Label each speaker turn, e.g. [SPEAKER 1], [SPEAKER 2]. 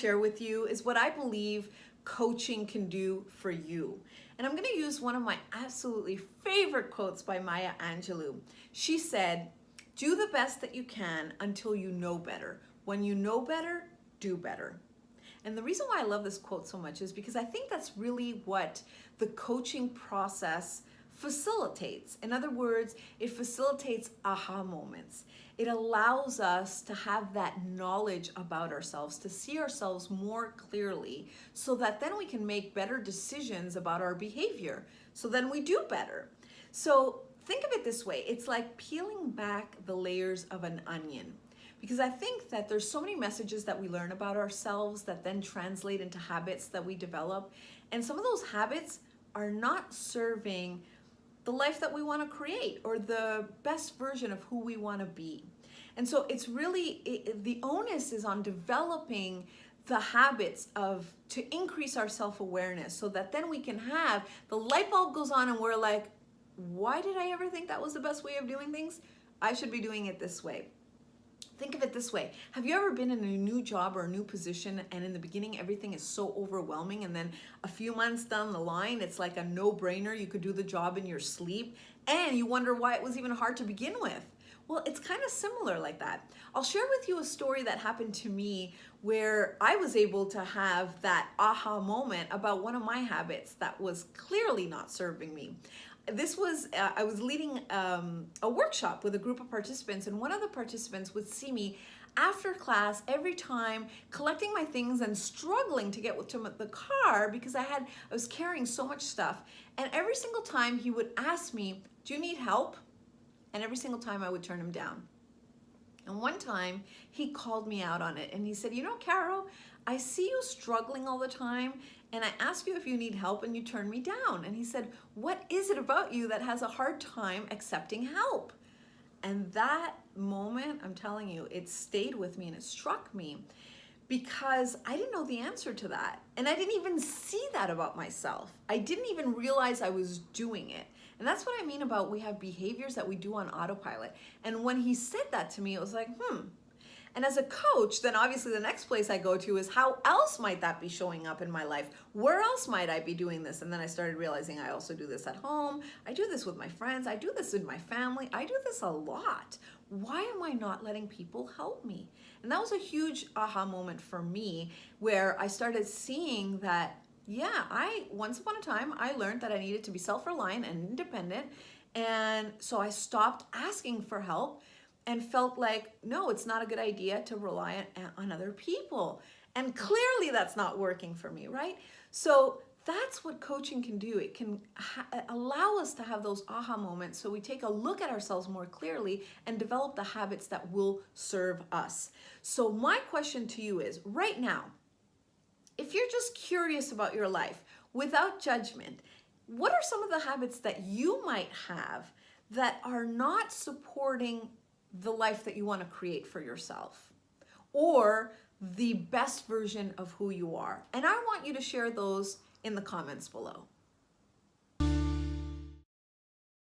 [SPEAKER 1] share with you is what I believe coaching can do for you. And I'm going to use one of my absolutely favorite quotes by Maya Angelou. She said, "Do the best that you can until you know better. When you know better, do better." And the reason why I love this quote so much is because I think that's really what the coaching process facilitates. In other words, it facilitates aha moments. It allows us to have that knowledge about ourselves, to see ourselves more clearly, so that then we can make better decisions about our behavior. So then we do better. So think of it this way. It's like peeling back the layers of an onion. Because I think that there's so many messages that we learn about ourselves that then translate into habits that we develop. And some of those habits are not serving the life that we want to create or the best version of who we want to be. And so it's really, the onus is on developing the habits to increase our self-awareness, so that then we can have, the light bulb goes on and we're like, why did I ever think that was the best way of doing things? I should be doing it this way. Think of it this way. Have you ever been in a new job or a new position, and in the beginning everything is so overwhelming, and then a few months down the line it's like a no-brainer, you could do the job in your sleep, and you wonder why it was even hard to begin with? Well, it's kind of similar like that. I'll share with you a story that happened to me where I was able to have that aha moment about one of my habits that was clearly not serving me. This was, I was leading a workshop with a group of participants, and one of the participants would see me after class every time collecting my things and struggling to get to the car because I was carrying so much stuff. And every single time he would ask me, "Do you need help?" And every single time I would turn him down. And one time he called me out on it, and he said, "You know, Caro, I see you struggling all the time, and I ask you if you need help and you turn me down." And he said, "What is it about you that has a hard time accepting help?" And that moment, I'm telling you, it stayed with me and it struck me, because I didn't know the answer to that. And I didn't even see that about myself. I didn't even realize I was doing it. And that's what I mean about we have behaviors that we do on autopilot. And when he said that to me, it was like, And as a coach, then obviously the next place I go to is, how else might that be showing up in my life? Where else might I be doing this? And then I started realizing I also do this at home. I do this with my friends. I do this in my family. I do this a lot. Why am I not letting people help me? And that was a huge aha moment for me, where I started seeing that, yeah, once upon a time, I learned that I needed to be self-reliant and independent. And so I stopped asking for help and felt like, no, it's not a good idea to rely on other people. And clearly that's not working for me, right? So that's what coaching can do. It can allow us to have those aha moments, so we take a look at ourselves more clearly and develop the habits that will serve us. So my question to you is, right now, if you're just curious about your life without judgment, what are some of the habits that you might have that are not supporting the life that you want to create for yourself, or the best version of who you are? And I want you to share those in the comments below.